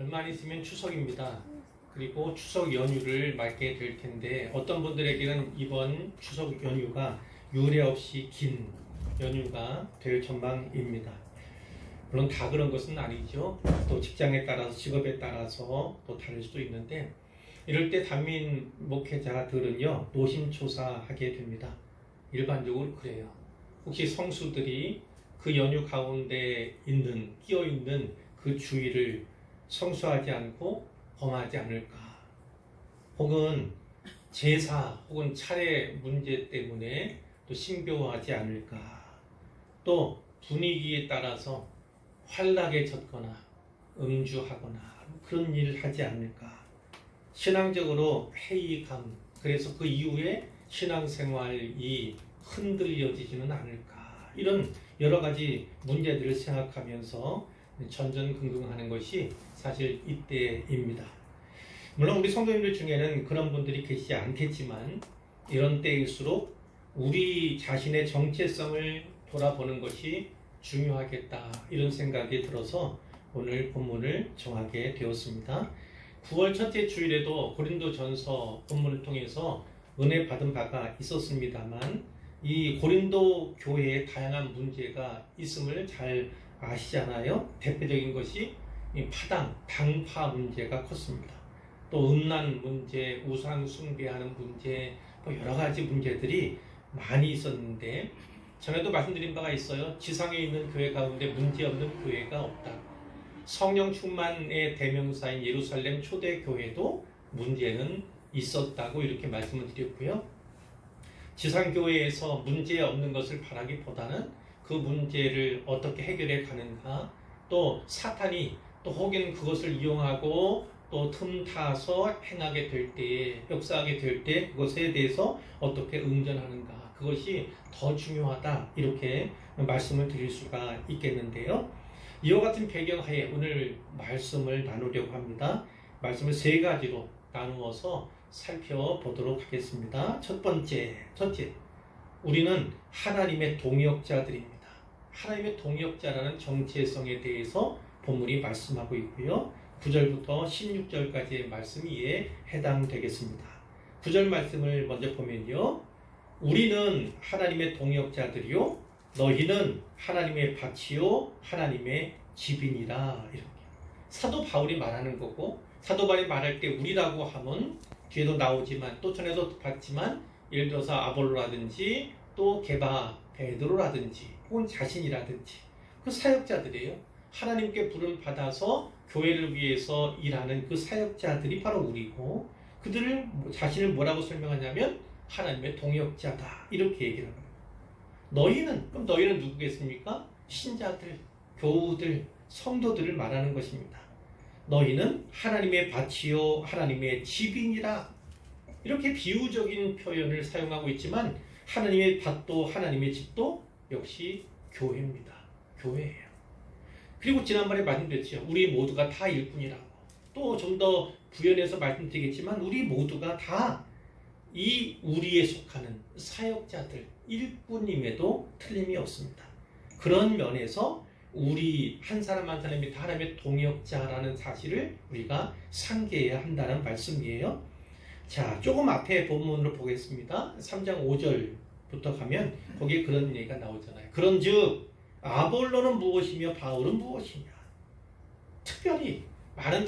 얼마 안 있으면 추석입니다. 그리고 추석 연휴를 맞게 될 텐데 어떤 분들에게는 이번 추석 연휴가 유례 없이 긴 연휴가 될 전망입니다. 물론 다 그런 것은 아니죠. 또 직장에 따라서 직업에 따라서 또 다를 수도 있는데 이럴 때 단민 목회자들은요 노심초사하게 됩니다. 일반적으로 그래요. 혹시 성수들이 그 연휴 가운데 끼어 있는 그 주의를 성수하지 않고 범하지 않을까, 혹은 제사 혹은 차례 문제 때문에 또 신교하지 않을까, 또 분위기에 따라서 환락에 젖거나 음주하거나 그런 일을 하지 않을까, 신앙적으로 회의감, 그래서 그 이후에 신앙생활이 흔들려지지는 않을까, 이런 여러 가지 문제들을 생각하면서 전전긍긍하는 것이 사실 이때입니다. 물론 우리 성도님들 중에는 그런 분들이 계시지 않겠지만 이런 때일수록 우리 자신의 정체성을 돌아보는 것이 중요하겠다, 이런 생각이 들어서 오늘 본문을 정하게 되었습니다. 9월 첫째 주일에도 고린도전서 본문을 통해서 은혜 받은 바가 있었습니다만 이 고린도 교회에 다양한 문제가 있음을 잘 아시잖아요. 대표적인 것이 이 당파 문제가 컸습니다. 또 음란 문제, 우상 숭배하는 문제, 뭐 여러 가지 문제들이 많이 있었는데 전에도 말씀드린 바가 있어요. 지상에 있는 교회 가운데 문제없는 교회가 없다. 성령 충만의 대명사인 예루살렘 초대교회도 문제는 있었다고 이렇게 말씀을 드렸고요. 지상교회에서 문제 없는 것을 바라기보다는 그 문제를 어떻게 해결해 가는가, 또 사탄이 또 혹은 그것을 이용하고 또 틈타서 행하게 될 때에, 역사하게 될 때 그것에 대해서 어떻게 응전하는가, 그것이 더 중요하다, 이렇게 말씀을 드릴 수가 있겠는데요. 이와 같은 배경하에 오늘 말씀을 나누려고 합니다. 말씀을 세 가지로 나누어서 살펴보도록 하겠습니다. 첫째, 우리는 하나님의 동역자들입니다. 하나님의 동역자라는 정체성에 대해서 본문이 말씀하고 있고요. 9절부터 16절까지의 말씀이 이에 해당되겠습니다. 9절 말씀을 먼저 보면요. 우리는 하나님의 동역자들이요, 너희는 하나님의 밭이요 하나님의 집이니라. 이렇게 사도 바울이 말하는 거고, 사도 바울이 말할 때 우리라고 하면 뒤에도 나오지만 또 전에도 봤지만 예를 들어서 아볼로라든지 또 게바 베드로라든지 혹은 자신이라든지 그 사역자들이에요. 하나님께 부름 받아서 교회를 위해서 일하는 그 사역자들이 바로 우리고, 그들을 자신을 뭐라고 설명하냐면 하나님의 동역자다, 이렇게 얘기를 합니다. 그럼 너희는 누구겠습니까? 신자들, 교우들, 성도들을 말하는 것입니다. 너희는 하나님의 밭이요 하나님의 집이니라. 이렇게 비유적인 표현을 사용하고 있지만 하나님의 밭도 하나님의 집도 역시 교회입니다. 교회예요. 그리고 지난번에 말씀드렸죠. 우리 모두가 다 일꾼이라고. 또 좀 더 부연해서 말씀드리겠지만 우리 모두가 다 이 우리에 속하는 사역자들, 일꾼임에도 틀림이 없습니다. 그런 면에서 우리 한 사람 한 사람이 다 하나님의 동역자라는 사실을 우리가 상기해야 한다는 말씀이에요. 자, 조금 앞에 본문으로 보겠습니다. 3장 5절부터 가면 거기에 그런 얘기가 나오잖아요. 그런즉 아볼로는 무엇이며 바울은 무엇이냐. 특별히 많은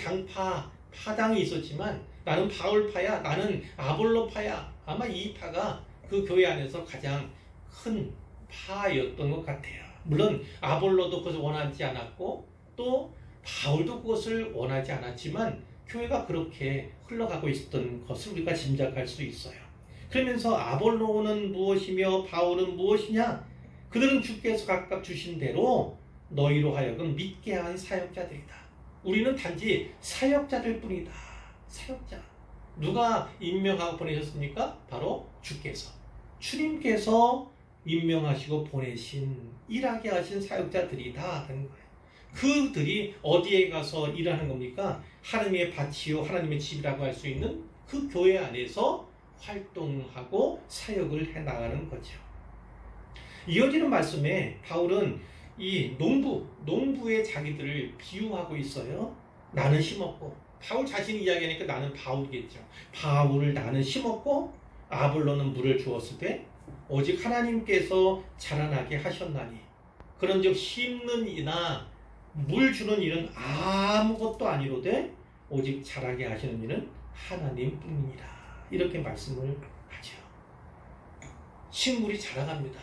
파당이 있었지만 나는 바울파야, 나는 아볼로파야. 아마 이 파가 그 교회 안에서 가장 큰 파였던 것 같아요. 물론 아볼로도 그것을 원하지 않았고 또 바울도 그것을 원하지 않았지만 교회가 그렇게 흘러가고 있었던 것을 우리가 짐작할 수 있어요. 그러면서 아볼로는 무엇이며 바울은 무엇이냐? 그들은 주께서 각각 주신 대로 너희로 하여금 믿게 한 사역자들이다. 우리는 단지 사역자들 뿐이다. 사역자. 누가 임명하고 보내셨습니까? 바로 주께서. 주님께서 임명하시고 보내신, 일하게 하신 사역자들이다 하는 거예요. 그들이 어디에 가서 일하는 겁니까? 하나님의 밭이요 하나님의 집이라고 할 수 있는 그 교회 안에서 활동하고 사역을 해나가는 거죠. 이어지는 말씀에 바울은 이 농부의 자기들을 비유하고 있어요. 나는 심었고, 바울 자신이 이야기하니까 나는 바울이겠죠. 바울을 나는 심었고 아볼로는 물을 주었을 때 오직 하나님께서 자라나게 하셨나니 그런즉 심는 이나 물 주는 일은 아무것도 아니로되 오직 자라게 하시는 일은 하나님뿐이니라. 이렇게 말씀을 하죠. 식물이 자라갑니다.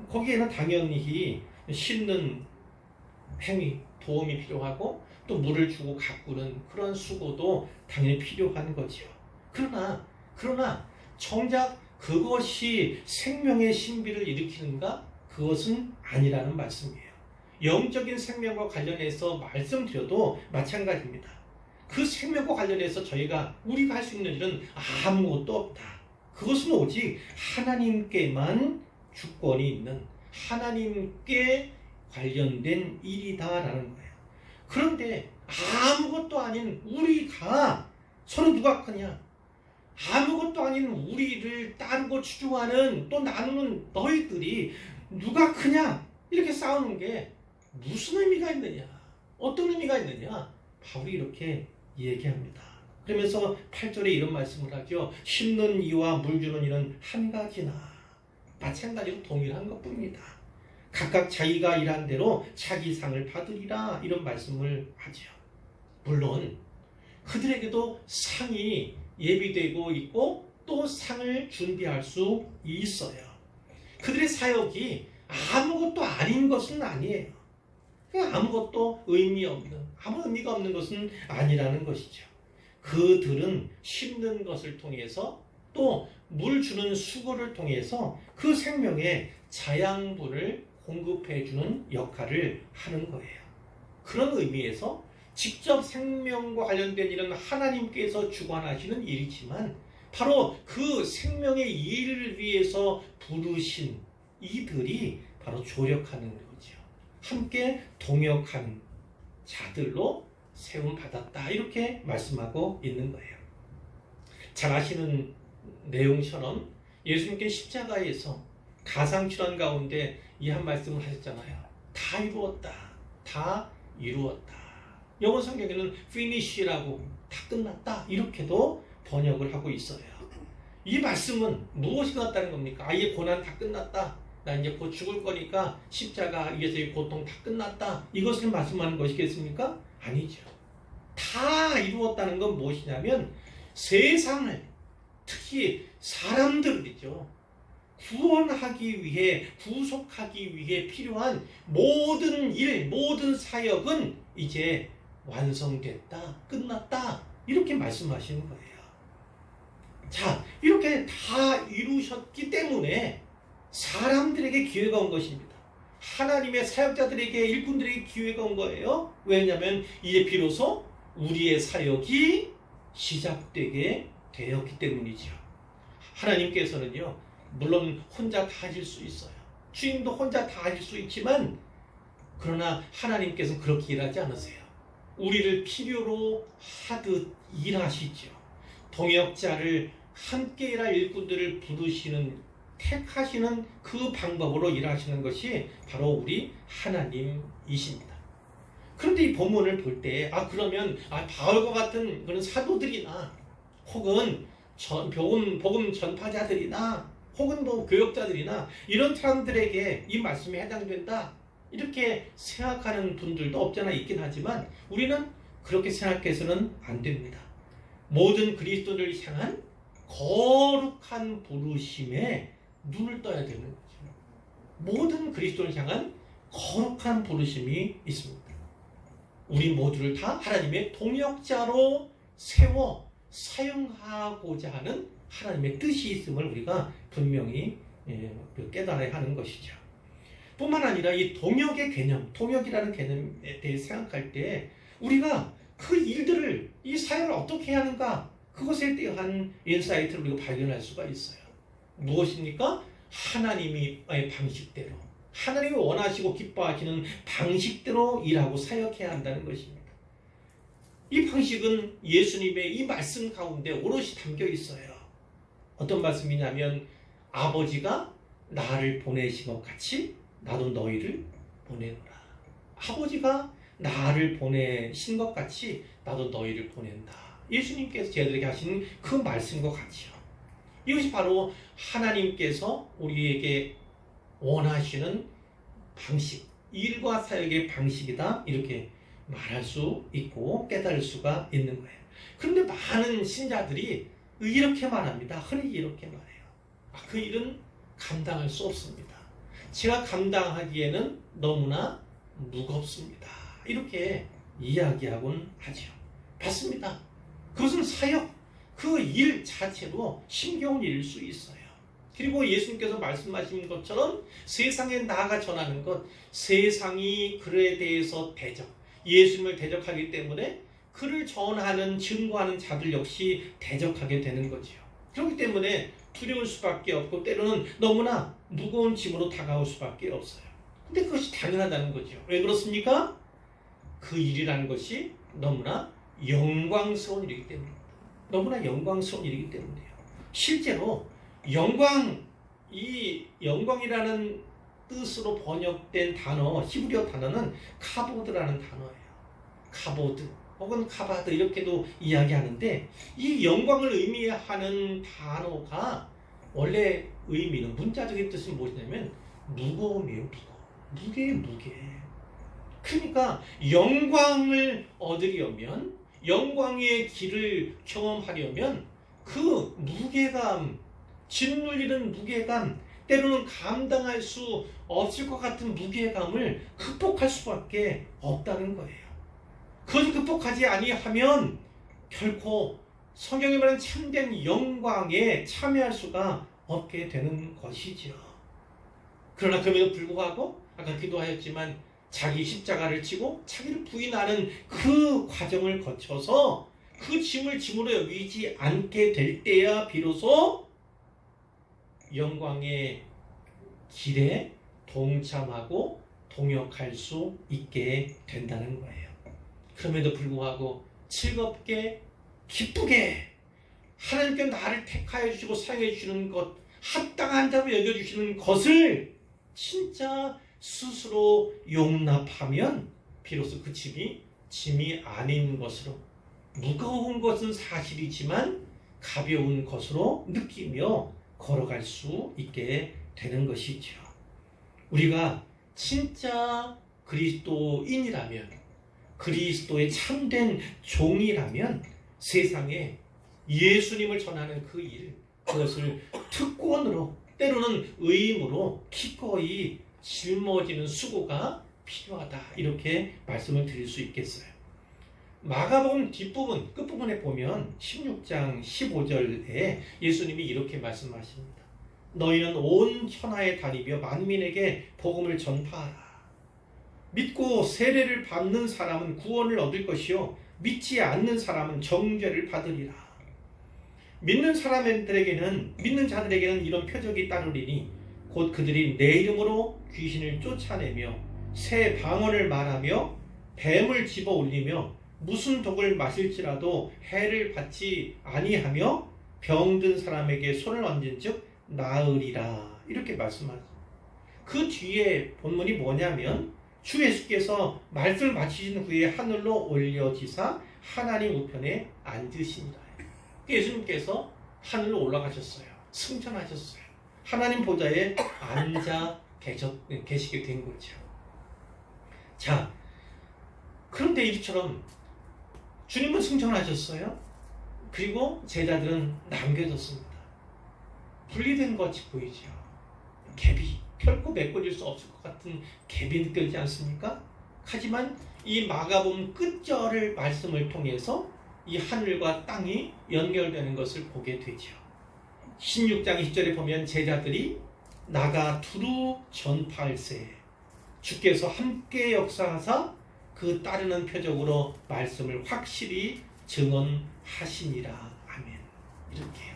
거기에는 당연히 심는 행위, 도움이 필요하고 또 물을 주고 가꾸는 그런 수고도 당연히 필요한 거죠. 그러나 정작 그것이 생명의 신비를 일으키는가? 그것은 아니라는 말씀이에요. 영적인 생명과 관련해서 말씀드려도 마찬가지입니다. 그 생명과 관련해서 우리가 할 수 있는 일은 아무것도 없다. 그것은 오직 하나님께만 주권이 있는 하나님께 관련된 일이다라는 거예요. 그런데 아무것도 아닌 우리가 서로 누가 크냐? 아무것도 아닌 우리를 따르고 추종하는 또 나누는 너희들이 누가 크냐? 이렇게 싸우는 게 무슨 의미가 있느냐? 어떤 의미가 있느냐? 바울이 이렇게 얘기합니다. 그러면서 8절에 이런 말씀을 하죠. 심는 이와 물 주는 이는 한 가지나 마찬가지로 동일한 것뿐입니다. 각각 자기가 일한 대로 자기 상을 받으리라 이런 말씀을 하죠. 물론 그들에게도 상이 예비되고 있고 또 상을 준비할 수 있어요. 그들의 사역이 아무것도 아닌 것은 아니에요. 아무것도 아무 의미가 없는 것은 아니라는 것이죠. 그들은 심는 것을 통해서 또 물 주는 수고를 통해서 그 생명의 자양분을 공급해주는 역할을 하는 거예요. 그런 의미에서 직접 생명과 관련된 일은 하나님께서 주관하시는 일이지만 바로 그 생명의 일을 위해서 부르신 이들이 바로 조력하는 거죠. 함께 동역한 자들로 세움받았다 이렇게 말씀하고 있는 거예요. 잘 아시는 내용처럼 예수님께 십자가에서 가상출환 가운데 이 한 말씀을 하셨잖아요. 다 이루었다. 다 이루었다. 영어 성경에는 finish라고 다 끝났다 이렇게도 번역을 하고 있어요. 이 말씀은 무엇이 같다는 겁니까? 아예 고난 다 끝났다. 나 이제 곧 죽을 거니까 십자가 위에서의 고통 다 끝났다. 이것을 말씀하는 것이겠습니까? 아니죠. 다 이루었다는 건 무엇이냐면 세상을 특히 사람들이죠. 구원하기 위해 구속하기 위해 필요한 모든 일, 모든 사역은 이제 완성됐다, 끝났다 이렇게 말씀하시는 거예요. 자, 이렇게 다 이루셨기 때문에 사람들에게 기회가 온 것입니다. 하나님의 사역자들에게 일꾼들에게 기회가 온 거예요. 왜냐하면 이제 비로소 우리의 사역이 시작되게 되었기 때문이죠. 하나님께서는요, 물론 혼자 다 하실 수 있어요. 주님도 혼자 다 하실 수 있지만 그러나 하나님께서는 그렇게 일하지 않으세요. 우리를 필요로 하듯 일하시죠. 동역자를 함께 일할 일꾼들을 부르시는 택하시는 그 방법으로 일하시는 것이 바로 우리 하나님이십니다. 그런데 이 본문을 볼 때 그러면 바울과 같은 그런 사도들이나 혹은 복음 전파자들이나 혹은 교역자들이나 이런 사람들에게 이 말씀이 해당된다 이렇게 생각하는 분들도 없잖아 있긴 하지만 우리는 그렇게 생각해서는 안 됩니다. 모든 그리스도를 향한 거룩한 부르심에 눈을 떠야 되는 거죠. 모든 그리스도를 향한 거룩한 부르심이 있습니다. 우리 모두를 다 하나님의 동역자로 세워 사용하고자 하는 하나님의 뜻이 있음을 우리가 분명히 깨달아야 하는 것이죠. 뿐만 아니라 이 동역의 개념, 동역이라는 개념에 대해 생각할 때 우리가 그 일들을, 이 사역을 어떻게 해야 하는가 그것에 대한 인사이트를 우리가 발견할 수가 있어요. 무엇입니까? 하나님의 방식대로, 하나님이 원하시고 기뻐하시는 방식대로 일하고 사역해야 한다는 것입니다. 이 방식은 예수님의 이 말씀 가운데 오롯이 담겨 있어요. 어떤 말씀이냐면 아버지가 나를 보내신 것 같이 나도 너희를 보내노라. 아버지가 나를 보내신 것 같이 나도 너희를 보낸다. 예수님께서 저희들에게 하신 그 말씀과 같이요. 이것이 바로 하나님께서 우리에게 원하시는 방식, 일과 사역의 방식이다. 이렇게 말할 수 있고 깨달을 수가 있는 거예요. 그런데 많은 신자들이 이렇게 말합니다. 흔히 이렇게 말해요. 그 일은 감당할 수 없습니다. 제가 감당하기에는 너무나 무겁습니다. 이렇게 이야기하곤 하죠. 맞습니다. 그것은 사역, 그 일 자체로 힘겨운 일일 수 있어요. 그리고 예수님께서 말씀하신 것처럼 세상에 나아가 전하는 것, 세상이 그에 대해서 예수님을 대적하기 때문에 그를 전하는, 증거하는 자들 역시 대적하게 되는 거지요. 그렇기 때문에 두려울 수밖에 없고 때로는 너무나 무거운 짐으로 다가올 수밖에 없어요. 근데 그것이 당연하다는 거죠. 왜 그렇습니까? 그 일이라는 것이 너무나 영광스러운 일이기 때문입니다. 너무나 영광스러운 일이기 때문이에요. 실제로 이 영광이라는 뜻으로 번역된 단어, 히브리어 단어는 카보드라는 단어예요. 카보드 혹은 카바드 이렇게도 이야기하는데, 이 영광을 의미하는 단어가 원래 의미는, 문자적인 뜻은 무엇이냐면 무거움이에요. 무게. 그러니까 영광을 얻으려면, 영광의 길을 경험하려면 그 무게감, 짓눌리는 무게감, 때로는 감당할 수 없을 것 같은 무게감을 극복할 수밖에 없다는 거예요. 그것을 극복하지 아니하면 결코 성경에 말하는 참된 영광에 참여할 수가 없게 되는 것이죠. 그러나 그럼에도 불구하고 아까 기도하였지만 자기 십자가를 지고 자기를 부인하는 그 과정을 거쳐서 그 짐을 짐으로 여기지 않게 될 때야 비로소 영광의 길에 동참하고 동역할 수 있게 된다는 거예요. 그럼에도 불구하고 즐겁게 기쁘게 하나님께 나를 택하여 주시고 사용해 주시는 것, 합당한다고 여겨주시는 것을 진짜 스스로 용납하면 비로소 그 짐이 아닌 것으로, 무거운 것은 사실이지만 가벼운 것으로 느끼며 걸어갈 수 있게 되는 것이죠. 우리가 진짜 그리스도인이라면, 그리스도의 참된 종이라면 세상에 예수님을 전하는 그 일, 그것을 특권으로, 때로는 의무로 기꺼이 짊어지는 수고가 필요하다. 이렇게 말씀을 드릴 수 있겠어요. 마가복음 뒷부분, 끝부분에 보면 16장 15절에 예수님이 이렇게 말씀하십니다. 너희는 온 천하에 다니며 만민에게 복음을 전파하라. 믿고 세례를 받는 사람은 구원을 얻을 것이요 믿지 않는 사람은 정죄를 받으리라. 믿는 자들에게는 이런 표적이 따르리니 곧 그들이 내 이름으로 귀신을 쫓아내며 새 방언을 말하며 뱀을 집어 올리며 무슨 독을 마실지라도 해를 받지 아니하며 병든 사람에게 손을 얹은즉 나으리라. 이렇게 말씀하죠. 그 뒤에 본문이 뭐냐면 주 예수께서 말씀을 마치신 후에 하늘로 올려지사 하나님 우편에 앉으시니라. 예수님께서 하늘로 올라가셨어요. 승천하셨어요. 하나님 보좌에 앉아 계시게 된 거죠. 자, 그런데 이처럼 주님은 승천하셨어요. 그리고 제자들은 남겨졌습니다. 분리된 것이 보이죠. 갭이 결코 메꿔질 수 없을 것 같은 갭이 느껴지지 않습니까? 하지만 이 마가복음 끝절을 말씀을 통해서 이 하늘과 땅이 연결되는 것을 보게 되죠. 16장 20절에 보면 제자들이 나가 두루 전파할세 주께서 함께 역사하사 그 따르는 표적으로 말씀을 확실히 증언하시니라. 아멘. 이렇게요.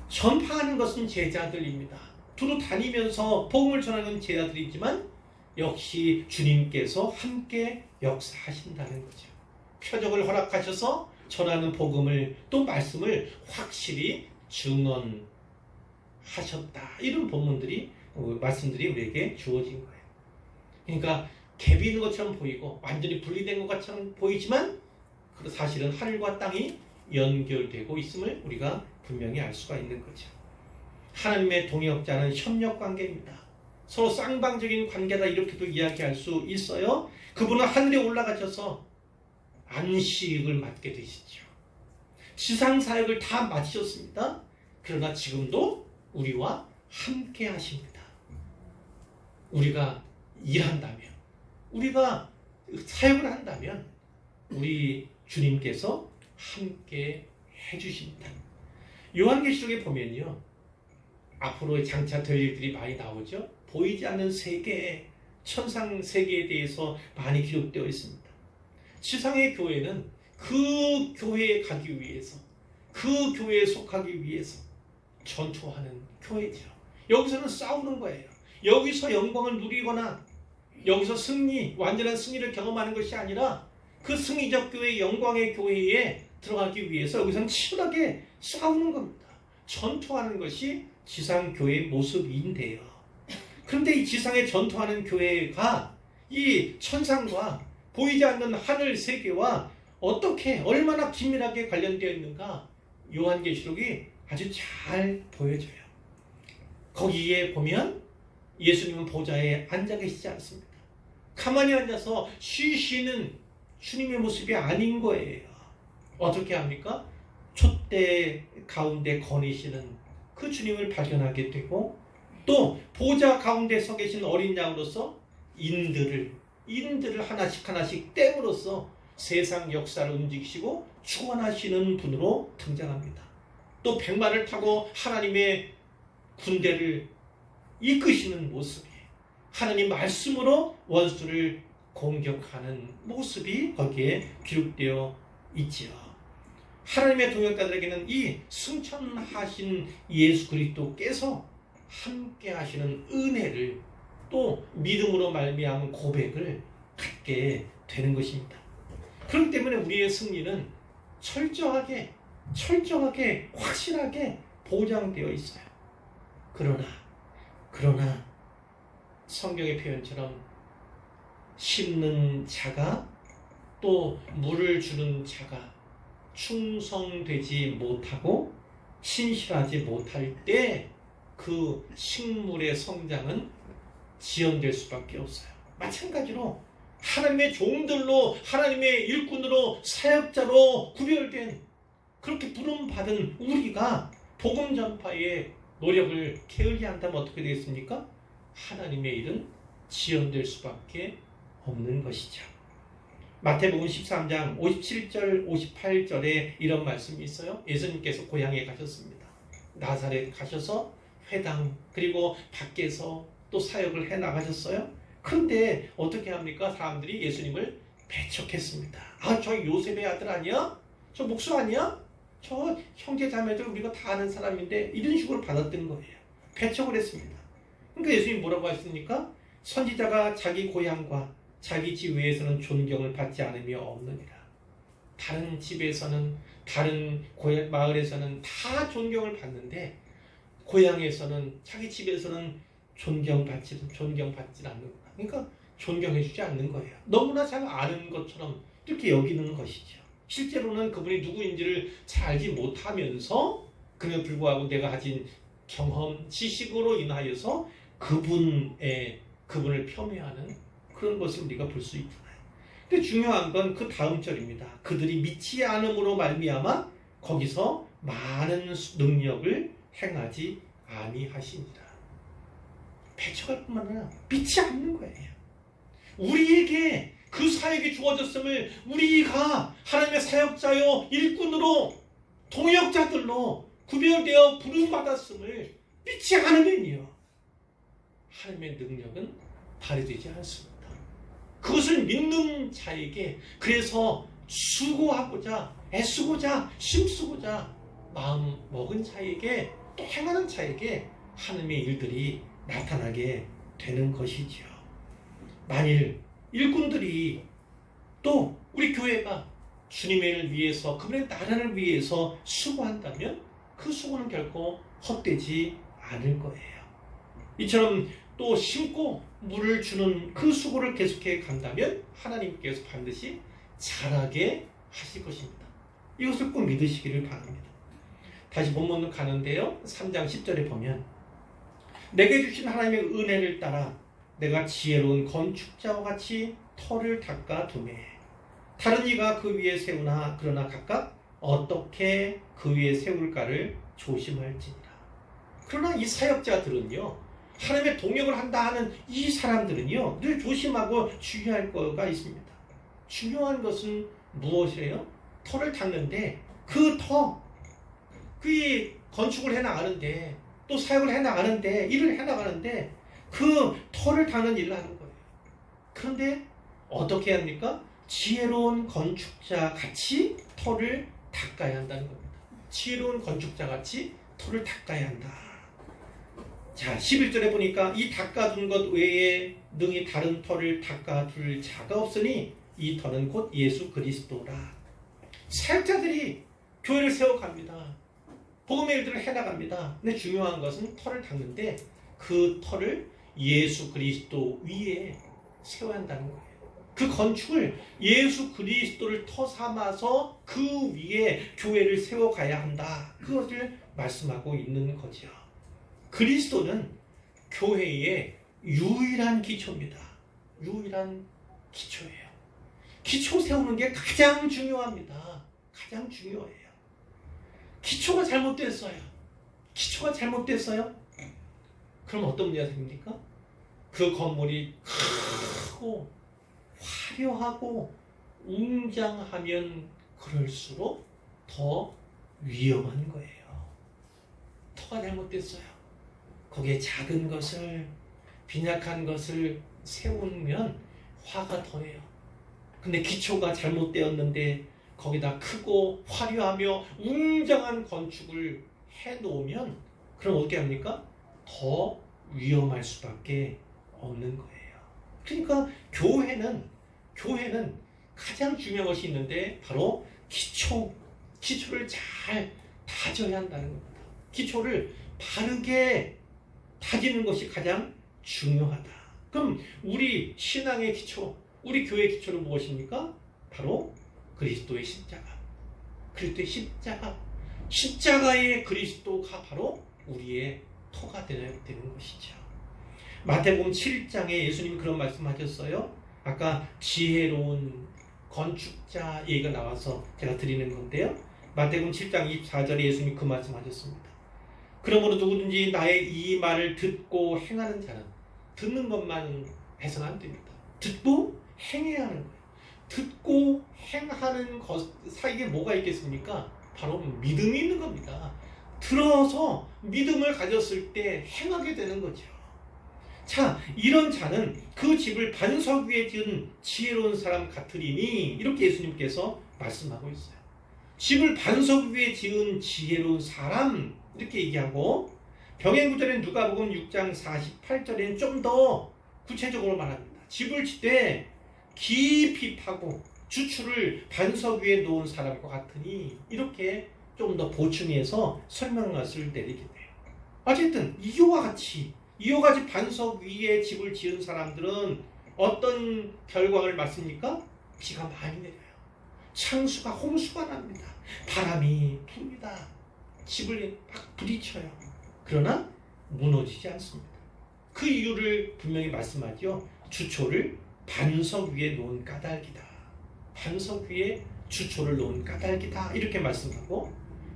전파하는 것은 제자들입니다. 두루 다니면서 복음을 전하는 제자들이지만 역시 주님께서 함께 역사하신다는 거죠. 표적을 허락하셔서 전하는 복음을, 또 말씀을 확실히 증언하셨다. 이런 본문들이, 말씀들이 우리에게 주어진 거예요. 그러니까 갭이 있는 것처럼 보이고 완전히 분리된 것처럼 보이지만 사실은 하늘과 땅이 연결되고 있음을 우리가 분명히 알 수가 있는 거죠. 하나님의 동역자는 협력관계입니다. 서로 쌍방적인 관계다 이렇게도 이야기할 수 있어요. 그분은 하늘에 올라가셔서 안식을 맡게 되시죠. 지상사역을 다 마치셨습니다. 그러나 지금도 우리와 함께 하십니다. 우리가 일한다면, 우리가 사역을 한다면 우리 주님께서 함께 해주십니다. 요한계시록에 보면요, 앞으로 장차 될 일들이 많이 나오죠. 보이지 않는 세계, 천상 세계에 대해서 많이 기록되어 있습니다. 지상의 교회는 그 교회에 가기 위해서, 그 교회에 속하기 위해서 전투하는 교회죠. 여기서는 싸우는 거예요. 여기서 영광을 누리거나 여기서 승리, 완전한 승리를 경험하는 것이 아니라 그 승리적 교회, 영광의 교회에 들어가기 위해서 여기서는 치열하게 싸우는 겁니다. 전투하는 것이 지상교회의 모습인데요. 그런데 이 지상에 전투하는 교회가 이 천상과 보이지 않는 하늘 세계와 어떻게 얼마나 긴밀하게 관련되어 있는가 요한계시록이 아주 잘 보여줘요. 거기에 보면 예수님은 보좌에 앉아 계시지 않습니다. 가만히 앉아서 쉬시는 주님의 모습이 아닌 거예요. 어떻게 합니까? 촛대 가운데 거니시는 그 주님을 발견하게 되고 또 보좌 가운데 서 계신 어린 양으로서 인들을 하나씩 땜으로써 세상 역사를 움직이시고 주관하시는 분으로 등장합니다. 또 백마를 타고 하나님의 군대를 이끄시는 모습이 하나님 말씀으로 원수를 공격하는 모습이 거기에 기록되어 있지요. 하나님의 동역자들에게는 이 승천하신 예수 그리스도께서 함께 하시는 은혜를 또 믿음으로 말미암은 고백을 갖게 되는 것입니다. 그렇기 때문에 우리의 승리는 철저하게 확실하게 보장되어 있어요. 그러나 성경의 표현처럼 심는 자가 또 물을 주는 자가 충성되지 못하고 신실하지 못할 때 그 식물의 성장은 지연될 수밖에 없어요. 마찬가지로 하나님의 종들로 하나님의 일꾼으로 사역자로 구별된 그렇게 부름받은 우리가 복음 전파에 노력을 게을리 한다면 어떻게 되겠습니까? 하나님의 일은 지연될 수밖에 없는 것이죠. 마태복음 13장 57절 58절에 이런 말씀이 있어요. 예수님께서 고향에 가셨습니다. 나사렛 가셔서 회당 그리고 밖에서 또 사역을 해나가셨어요. 그런데 어떻게 합니까? 사람들이 예수님을 배척했습니다. 아, 저 요셉의 아들 아니야? 저 목수 아니야? 저 형제 자매들 우리가 다 아는 사람인데 이런 식으로 받았던 거예요. 배척을 했습니다. 그러니까 예수님이 뭐라고 하셨습니까? 선지자가 자기 고향과 자기 집 외에서는 존경을 받지 않으며 없느니라. 다른 집에서는 다른 마을에서는 다 존경을 받는데 고향에서는 자기 집에서는 존경받지 않는구나. 그러니까 존경해주지 않는 거예요. 너무나 잘 아는 것처럼 이렇게 여기는 것이죠. 실제로는 그분이 누구인지를 잘 알지 못하면서 그에 불구하고 내가 가진 경험, 지식으로 인하여서 그분을 폄훼하는 그런 것을 우리가 볼 수 있잖아요. 근데 중요한 건 그 다음 절입니다. 그들이 믿지 않음으로 말미암아 거기서 많은 능력을 행하지 아니하시니라. 배척할 뿐만 아니라 믿지 않는 거예요. 우리에게 그 사역이 주어졌음을 우리가 하나님의 사역자요 일꾼으로 동역자들로 구별되어 부름받았음을 믿지 않으면요 하나님의 능력은 발휘되지 않습니다. 그것을 믿는 자에게 그래서 수고하고자 애쓰고자 힘쓰고자 마음 먹은 자에게 또 행하는 자에게 하나님의 일들이 나타나게 되는 것이지요. 만일 일꾼들이 또 우리 교회가 주님의 일을 위해서 그분의 나라를 위해서 수고한다면 그 수고는 결코 헛되지 않을 거예요. 이처럼 또 심고 물을 주는 그 수고를 계속해 간다면 하나님께서 반드시 자라게 하실 것입니다. 이것을 꼭 믿으시기를 바랍니다. 다시 본문으로 가는데요. 3장 10절에 보면 내게 주신 하나님의 은혜를 따라 내가 지혜로운 건축자와 같이 터를 닦아 두매 다른 이가 그 위에 세우나 그러나 각각 어떻게 그 위에 세울까를 조심할지니라. 그러나 이 사역자들은요, 하나님의 동역을 한다 하는 이 사람들은요, 늘 조심하고 주의할 거가 있습니다. 중요한 것은 무엇이래요? 터를 닦는데 그 건축을 해나가는데 또 사역을 해나가는데 일을 해나가는데 그 터를 닦는 일을 하는 거예요. 그런데 어떻게 해야 합니까? 지혜로운 건축자 같이 터를 닦아야 한다는 겁니다. 지혜로운 건축자 같이 터를 닦아야 한다. 자, 11절에 보니까 이 닦아둔 것 외에 능히 다른 터를 닦아둘 자가 없으니 이 터는 곧 예수 그리스도라. 사역자들이 교회를 세워갑니다. 복음의 일들을 해나갑니다. 근데 중요한 것은 터를 닦는데 그 터를 예수 그리스도 위에 세워야 한다는 거예요. 그 건축을 예수 그리스도를 터 삼아서 그 위에 교회를 세워가야 한다. 그것을 말씀하고 있는 거죠. 그리스도는 교회의 유일한 기초입니다. 유일한 기초예요. 기초 세우는 게 가장 중요합니다. 가장 중요해요. 기초가 잘못됐어요. 기초가 잘못됐어요? 그럼 어떤 문제가 생깁니까? 그 건물이 크고 화려하고 웅장하면 그럴수록 더 위험한 거예요. 터가 잘못됐어요. 거기에 작은 것을, 빈약한 것을 세우면 화가 더해요. 근데 기초가 잘못되었는데 거기다 크고 화려하며 웅장한 건축을 해놓으면 그럼 어떻게 합니까? 더 위험할 수밖에 없는 거예요. 그러니까 교회는 가장 중요한 것이 있는데 바로 기초를 잘 다져야 한다는 겁니다. 기초를 바르게 다지는 것이 가장 중요하다. 그럼 우리 신앙의 기초, 우리 교회의 기초는 무엇입니까? 바로 그리스도의 십자가. 그리스도의 십자가의 그리스도가 바로 우리의 터가 되는 것이죠. 마태복음 7장에 예수님이 그런 말씀하셨어요. 아까 지혜로운 건축자 얘기가 나와서 제가 드리는 건데요. 마태복음 7장 24절에 예수님이 그 말씀하셨습니다. 그러므로 누구든지 나의 이 말을 듣고 행하는 자는, 듣는 것만 해서는 안 됩니다. 듣고 행해야 하는 거예요. 듣고 행하는 것 사이에 뭐가 있겠습니까? 바로 믿음이 있는 겁니다. 들어서 믿음을 가졌을 때 행하게 되는 거죠. 자, 이런 자는 그 집을 반석 위에 지은 지혜로운 사람 같으리니, 이렇게 예수님께서 말씀하고 있어요. 집을 반석 위에 지은 지혜로운 사람, 이렇게 얘기하고, 병행구절인 누가복음 6장 48절에는 좀 더 구체적으로 말합니다. 집을 짓되 깊이 파고 주추를 반석 위에 놓은 사람과 같으니, 이렇게 좀 더 보충해서 설명을 내리게 돼요. 어쨌든 이와 같이 반석 위에 집을 지은 사람들은 어떤 결과를 맞습니까? 비가 많이 내려요. 창수가 홍수가 납니다. 바람이 붑니다. 집을 막 부딪혀요. 그러나 무너지지 않습니다. 그 이유를 분명히 말씀하죠. 주초를 반석 위에 놓은 까닭이다. 반석 위에 주초를 놓은 까닭이다. 이렇게 말씀하고,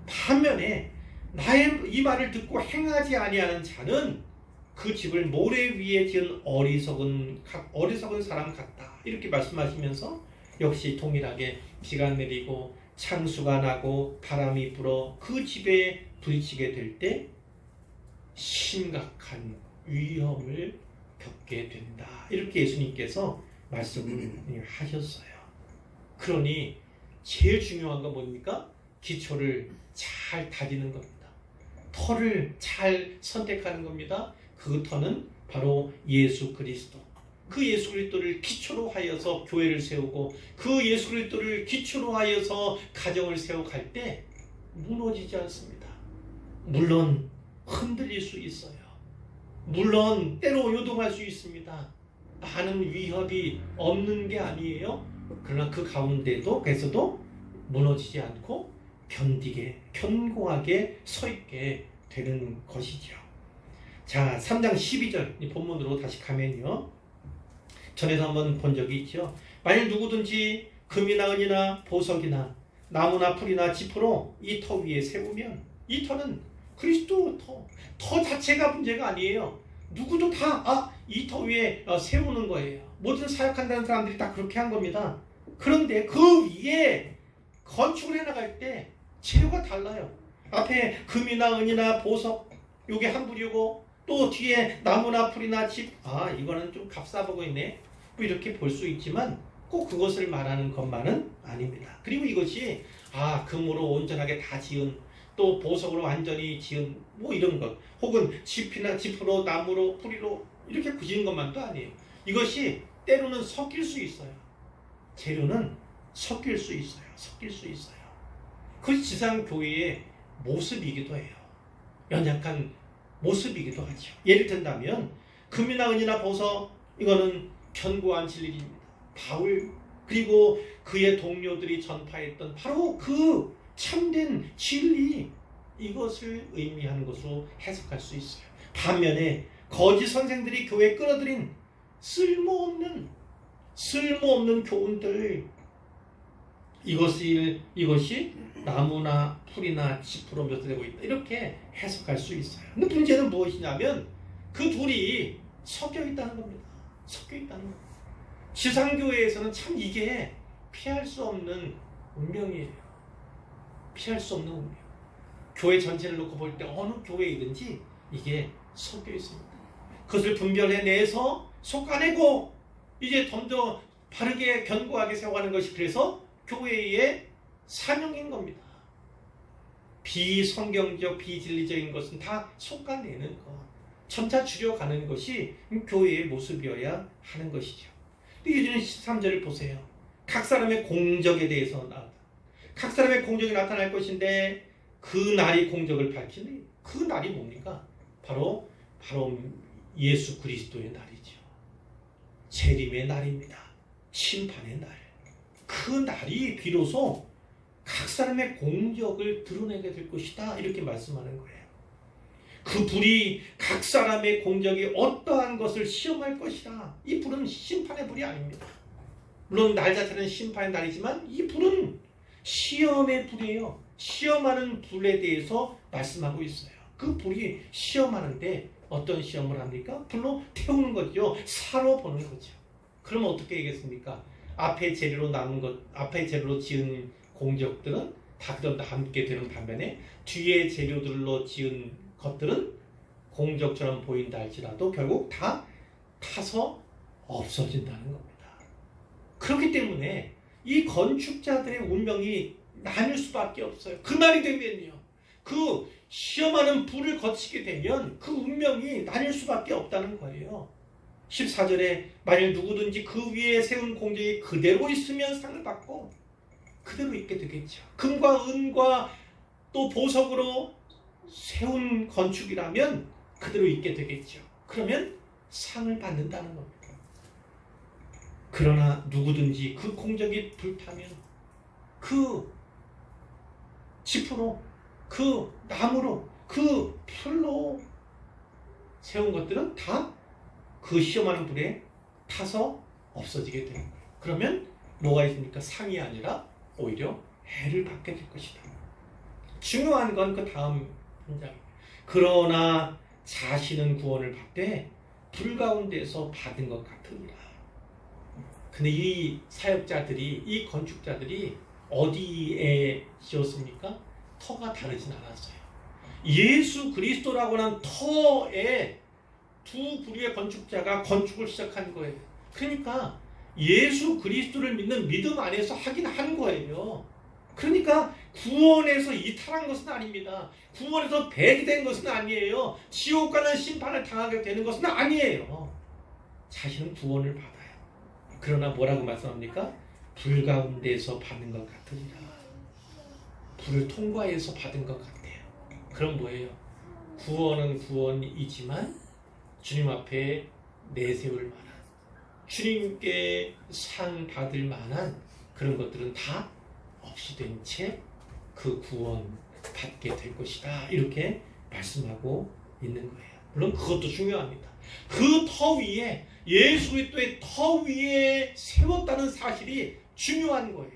반면에 나의 이 말을 듣고 행하지 아니하는 자는 그 집을 모래 위에 지은 어리석은 사람 같다. 이렇게 말씀하시면서 역시 동일하게 비가 내리고 창수가 나고 바람이 불어 그 집에 부딪히게 될 때 심각한 위험을 겪게 된다. 이렇게 예수님께서 말씀을 하셨어요. 그러니 제일 중요한 건 뭡니까? 기초를 잘 다지는 겁니다. 터를 잘 선택하는 겁니다. 그 터는 바로 예수 그리스도. 그 예수 그리스도를 기초로 하여서 교회를 세우고, 그 예수 그리스도를 기초로 하여서 가정을 세워갈 때 무너지지 않습니다. 물론 흔들릴 수 있어요. 물론 때로 요동할 수 있습니다. 많은 위협이 없는 게 아니에요. 그러나 그 가운데도 그래서도 무너지지 않고 견디게 견고하게 서 있게 되는 것이죠. 자, 3장 12절 이 본문으로 다시 가면요. 전에도 한번 본 적이 있죠. 만일 누구든지 금이나 은이나 보석이나 나무나 풀이나 지퍼로 이 터 위에 세우면, 이 터는 그리스도 터 자체가 문제가 아니에요. 누구도 다 이 터 위에 세우는 거예요. 모든 사역한다는 사람들이 다 그렇게 한 겁니다. 그런데 그 위에 건축을 해나갈 때 재료가 달라요. 앞에 금이나 은이나 보석 요게 한 부류고, 또 뒤에 나무나 풀이나 집, 이거는 좀 값싸 보고 있네, 뭐 이렇게 볼 수 있지만 꼭 그것을 말하는 것만은 아닙니다. 그리고 이것이 금으로 온전하게 다 지은, 또 보석으로 완전히 지은 뭐 이런 것, 혹은 지프로 나무로 뿌리로 이렇게 굳은 것만도 아니에요. 이것이 때로는 섞일 수 있어요. 재료는 섞일 수 있어요. 그것이 지상교회의 모습이기도 해요. 연약한 모습이기도 하죠. 예를 든다면 금이나 은이나 보석, 이거는 견고한 진리입니다. 바울 그리고 그의 동료들이 전파했던 바로 그 참된 진리, 이것을 의미하는 것으로 해석할 수 있어요. 반면에 거짓 선생들이 교회에 끌어들인 쓸모없는 교훈들, 이것이 나무나 풀이나 지프로 묘사되고 있다, 이렇게 해석할 수 있어요. 근데 문제는 무엇이냐면 그 둘이 섞여 있다는 겁니다. 지상교회에서는 참 이게 피할 수 없는 운명이에요. 교회 전체를 놓고 볼 때 어느 교회이든지 이게 섞여 있습니다. 그것을 분별해내서 솎아내고 이제 좀 더 바르게 견고하게 세워가는 것이 그래서 교회의 사명인 겁니다. 비성경적 비진리적인 것은 다 솎아내는 것, 점차 줄여가는 것이 교회의 모습이어야 하는 것이죠. 이어지는 13절을 보세요. 각 사람의 공적에 대해서 나왔다. 각 사람의 공적이 나타날 것인데 그 날이 공적을 밝히는, 그 날이 뭡니까? 바로 예수 그리스도의 날이죠. 재림의 날입니다. 심판의 날. 그 날이 비로소 각 사람의 공적을 드러내게 될 것이다, 이렇게 말씀하는 거예요. 그 불이 각 사람의 공적이 어떠한 것을 시험할 것이다. 이 불은 심판의 불이 아닙니다. 물론 날 자체는 심판의 날이지만 이 불은 시험의 불이에요. 시험하는 불에 대해서 말씀하고 있어요. 그 불이 시험하는데 어떤 시험을 합니까? 불로 태우는 거죠. 사로 보는 거죠. 그러면 어떻게 하겠습니까? 앞에 재료로 지은 공적들은 다 그럼 함께 되는 반면에 뒤에 재료들로 지은 것들은 공적처럼 보인다 할지라도 결국 다 타서 없어진다는 겁니다. 그렇기 때문에 이 건축자들의 운명이 나뉠 수밖에 없어요. 그 날이 되면요, 그 시험하는 불을 거치게 되면 그 운명이 나뉠 수밖에 없다는 거예요. 14절에 만일 누구든지 그 위에 세운 공적이 그대로 있으면 상을 받고 그대로 있게 되겠죠. 금과 은과 또 보석으로 세운 건축이라면 그대로 있게 되겠죠. 그러면 상을 받는다는 겁니다. 그러나 누구든지 그 공적이 불타면 그 지프로, 그 나무로, 그 풀로 세운 것들은 다 그 시험하는 불에 타서 없어지게 되는 거예요. 그러면 뭐가 있습니까? 상이 아니라 오히려 해를 받게 될 것이다. 중요한 건 그 다음 문장입니다. 그러나 자신은 구원을 받되 불 가운데서 받은 것 같으니라. 근데 이 사역자들이, 이 건축자들이 어디에 지었습니까? 터가 다르진 않았어요. 예수 그리스도라고 하는 터에 두 부류의 건축자가 건축을 시작한 거예요. 그러니까 예수 그리스도를 믿는 믿음 안에서 하긴 한 거예요. 그러니까 구원에서 이탈한 것은 아닙니다. 구원에서 배제된 것은 아니에요. 지옥 가는 심판을 당하게 되는 것은 아니에요. 자신은 구원을 받아요. 그러나 뭐라고 말씀합니까? 불 가운데서 받는 것 같으니라. 불을 통과해서 받은 것 같아요. 그럼 뭐예요? 구원은 구원이지만 주님 앞에 내세울 만한, 주님께 상 받을 만한 그런 것들은 다 없이 된 채 그 구원 받게 될 것이다. 이렇게 말씀하고 있는 거예요. 물론 그것도 중요합니다. 그 터 위에, 예수 그리스도의 터 위에 세웠다는 사실이 중요한 거예요.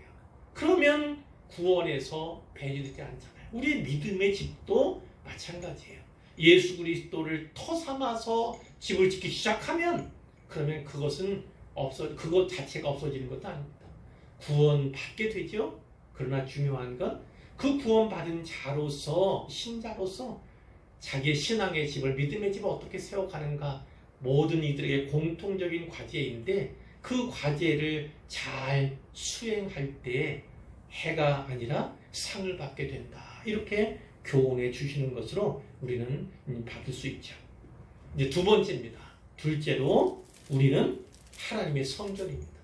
그러면 구원에서 배제되지 않잖아요. 우리의 믿음의 집도 마찬가지예요. 예수 그리스도를 터 삼아서 집을 짓기 시작하면 그러면 그것 자체가 없어지는 것도 아닙니다. 구원 받게 되죠. 그러나 중요한 건 그 구원받은 자로서, 신자로서 자기의 신앙의 집을, 믿음의 집을 어떻게 세워가는가, 모든 이들에게 공통적인 과제인데 그 과제를 잘 수행할 때 해가 아니라 상을 받게 된다. 이렇게 교훈해 주시는 것으로 우리는 받을 수 있죠. 이제 두 번째입니다. 둘째로 우리는 하나님의 성전입니다.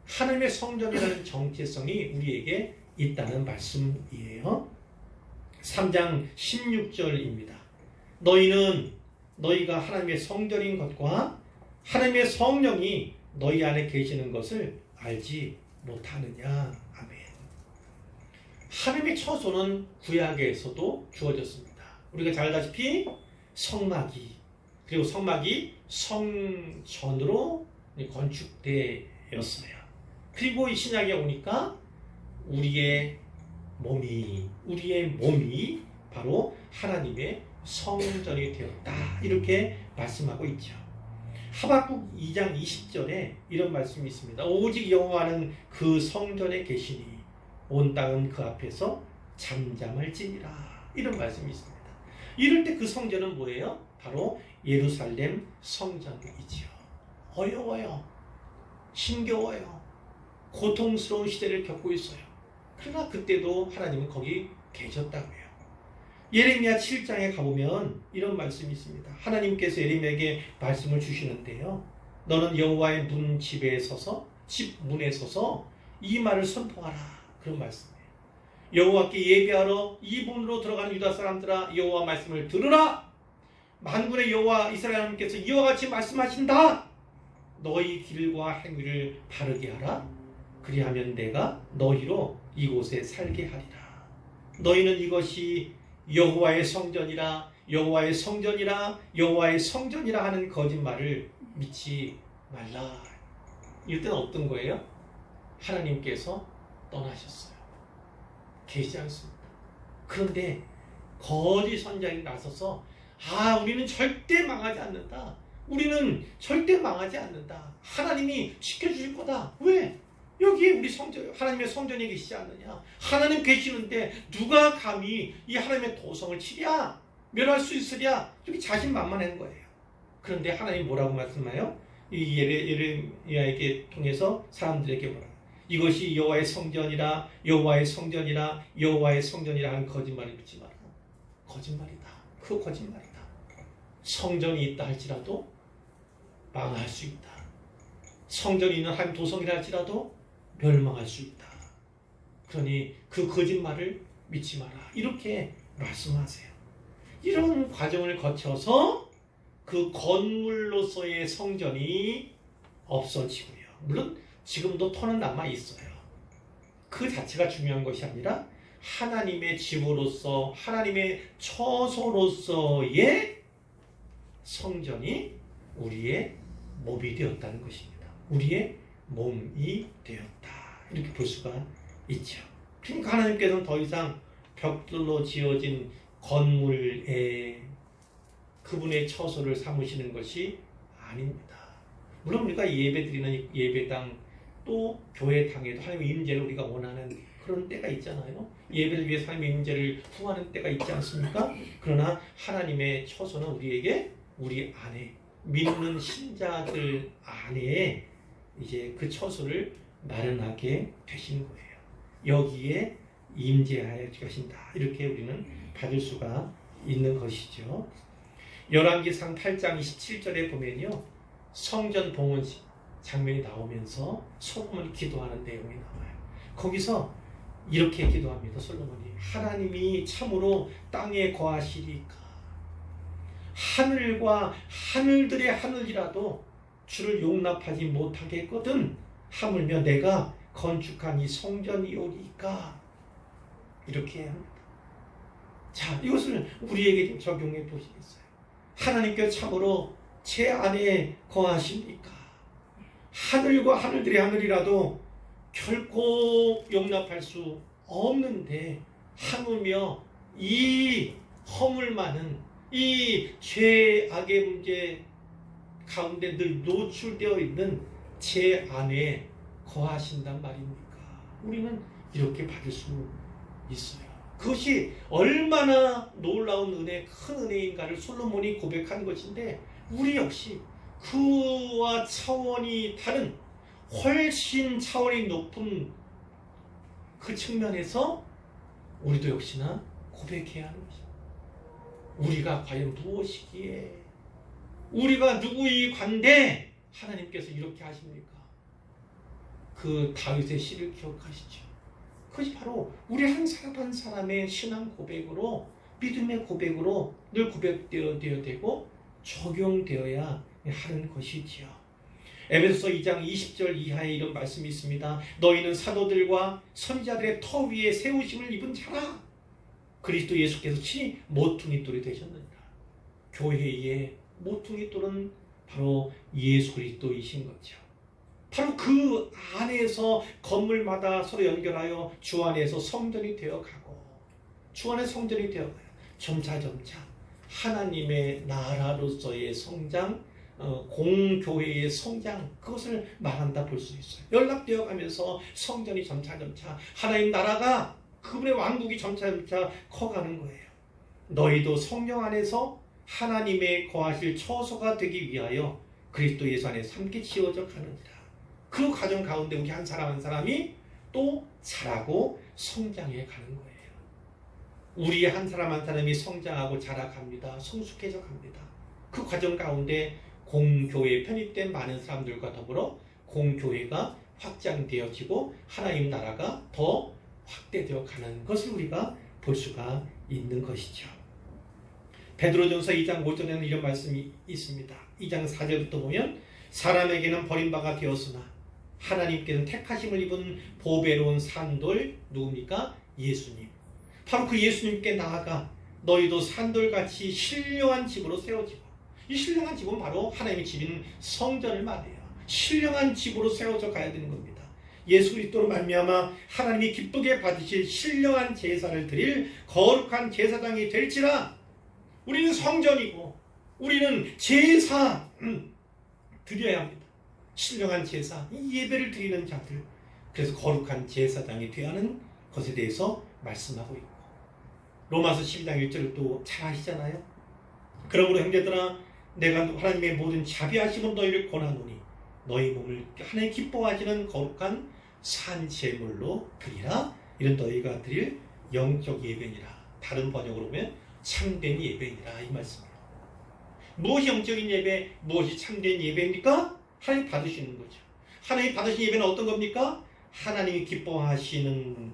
하나님의 성전이라는 정체성이 우리에게 있다는 말씀이에요. 3장 16절입니다. 너희가 하나님의 성전인 것과 하나님의 성령이 너희 안에 계시는 것을 알지 못하느냐. 아멘. 하나님의 처소는 구약에서도 주어졌습니다. 우리가 잘 알다시피 성막이, 그리고 성막이 성전으로 건축되었어요. 그리고 이 신약에 오니까 우리의 몸이 바로 하나님의 성전이 되었다. 이렇게 말씀하고 있죠. 하박국 2장 20절에 이런 말씀이 있습니다. 오직 여호와는 그 성전에 계시니 온 땅은 그 앞에서 잠잠할지니라. 이런 말씀이 있습니다. 이럴 때 그 성전은 뭐예요? 바로 예루살렘 성전이지요. 어려워요. 힘겨워요. 고통스러운 시대를 겪고 있어요. 그러나 그때도 하나님은 거기 계셨다고 해요. 예레미야 7장에 가보면 이런 말씀이 있습니다. 하나님께서 예레미야에게 말씀을 주시는데요. 너는 여호와의 문 집에 서서, 집 문에 서서 이 말을 선포하라. 그런 말씀이에요. 여호와께 예배하러 이 문으로 들어가는 유다 사람들아, 여호와 말씀을 들으라. 만군의 여호와 이스라엘 하나님께서 이와 같이 말씀하신다. 너희 길과 행위를 바르게 하라. 그리하면 내가 너희로 이곳에 살게 하리라. 너희는 이것이 여호와의 성전이라, 여호와의 성전이라, 여호와의 성전이라 하는 거짓말을 믿지 말라. 이때는 어떤 거예요? 하나님께서 떠나셨어요. 계시지 않습니다. 그런데 거짓 선자들이 나서서 우리는 절대 망하지 않는다. 우리는 절대 망하지 않는다. 하나님이 지켜주실 거다. 왜? 여기에 우리 하나님의 성전에 계시지 않느냐. 하나님 계시는데 누가 감히 이 하나님의 도성을 치랴, 멸할 수 있으랴, 이렇게 자신만만한 거예요. 그런데 하나님 뭐라고 말씀해요? 이 예레미야에게 통해서 사람들에게 뭐라고? 이것이 여호와의 성전이라, 여호와의 성전이라, 여호와의 성전이라 하는 거짓말을 믿지 마라. 거짓말이다. 그 거짓말이다. 성전이 있다 할지라도 망할 수 있다. 성전이 있는 하나님 도성이라 할지라도 멸망할 수 있다. 그러니 그 거짓말을 믿지 마라. 이렇게 말씀하세요. 이런 과정을 거쳐서 그 건물로서의 성전이 없어지고요. 물론 지금도 터는 남아 있어요. 그 자체가 중요한 것이 아니라 하나님의 집으로서, 하나님의 처소로서의 성전이 우리의 몸이 되었다는 것입니다. 우리의 몸이 되었다. 이렇게 볼 수가 있죠. 그러니까 하나님께서는 더 이상 벽돌로 지어진 건물에 그분의 처소를 삼으시는 것이 아닙니다. 물론 우리가 예배드리는 예배당, 또 교회당에도 하나님의 임재를 우리가 원하는 그런 때가 있잖아요. 예배를 위해서 하나님의 임재를 구하는 때가 있지 않습니까? 그러나 하나님의 처소는 우리 안에, 믿는 신자들 안에 이제 그 처소를 마련하게 되신 거예요. 여기에 임재하여 계신다. 이렇게 우리는 받을 수가 있는 것이죠. 열왕기상 8장 27절에 보면요, 성전 봉헌식 장면이 나오면서 솔로몬이 기도하는 내용이 나와요. 거기서 이렇게 기도합니다. 솔로몬이 하나님이 참으로 땅에 거하시리까, 하늘과 하늘들의 하늘이라도 주를 용납하지 못하겠거든 하물며 내가 건축한 이 성전이오리까. 이렇게 합니다. 자, 이것을 우리에게 좀 적용해 보시겠어요? 하나님께서 참으로 제 안에 거하십니까? 하늘과 하늘들의 하늘이라도 결코 용납할 수 없는데 하물며 이 허물 많은 이 죄악의 문제 가운데 늘 노출되어 있는 제 안에 거하신단 말입니까? 우리는 이렇게 받을 수 있어요. 그것이 얼마나 놀라운 은혜, 큰 은혜인가를 솔로몬이 고백한 것인데 우리 역시 그와 차원이 다른 훨씬 차원이 높은 그 측면에서 우리도 역시나 고백해야 하는 것입니다. 우리가 과연 무엇이기에 우리가 누구의 관대 하나님께서 이렇게 하십니까? 그 다윗의 시를 기억하시죠? 그것이 바로 우리 한 사람 한 사람의 신앙 고백으로 믿음의 고백으로 늘 고백되어야 되고 적용되어야 하는 것이지요. 에베소서 2장 20절 이하에 이런 말씀이 있습니다. 너희는 사도들과 선지자들의 터 위에 세우심을 입은 자라. 그리스도 예수께서 친히 모퉁이 돌이 되셨느니라. 교회의 모퉁이 돌은 바로 예수 그리스도이신 거죠. 바로 그 안에서 건물마다 서로 연결하여 주 안에서 성전이 되어가고 주 안에 성전이 되어가요. 점차점차 하나님의 나라로서의 성장, 공교회의 성장, 그것을 말한다 볼 수 있어요. 연락되어 가면서 성전이 점차점차 하나님 나라가 그분의 왕국이 점차점차 커가는 거예요. 너희도 성령 안에서 하나님의 거하실 처소가 되기 위하여 그리스도 예수 안에서 함께 지어져 가느니라. 그 과정 가운데 우리 한 사람 한 사람이 또 자라고 성장해 가는 거예요. 우리 한 사람 한 사람이 성장하고 자라갑니다. 성숙해져 갑니다. 그 과정 가운데 공교회에 편입된 많은 사람들과 더불어 공교회가 확장되어지고 하나님 나라가 더 확대되어 가는 것을 우리가 볼 수가 있는 것이죠. 베드로전서 2장 5절에는 이런 말씀이 있습니다. 2장 4절부터 보면 사람에게는 버림바가 되었으나 하나님께는 택하심을 입은 보배로운 산돌 누굽니까? 예수님. 바로 그 예수님께 나아가 너희도 산돌같이 신령한 집으로 세워지고, 이 신령한 집은 바로 하나님의 집인 성전을 말해요. 신령한 집으로 세워져 가야 되는 겁니다. 예수 그리스도로 말미암아 하나님이 기쁘게 받으실 신령한 제사를 드릴 거룩한 제사장이 될지라. 우리는 성전이고 우리는 제사 드려야 합니다. 신령한 제사, 이 예배를 드리는 자들, 그래서 거룩한 제사장이 되어야 하는 것에 대해서 말씀하고 있고, 로마서 12장 1절을 또 잘 아시잖아요. 그러므로 형제들아 내가 하나님의 모든 자비하심은 너희를 권하노니 너희 몸을 하나님 기뻐하시는 거룩한 산 제물로 드리라. 이런 너희가 드릴 영적 예배니라. 다른 번역으로 보면 참된 예배니라, 이 말씀이에요. 무엇이 영적인 예배, 무엇이 참된 예배입니까? 하나님 받으시는 거죠. 하나님 받으신 예배는 어떤 겁니까? 하나님이 기뻐하시는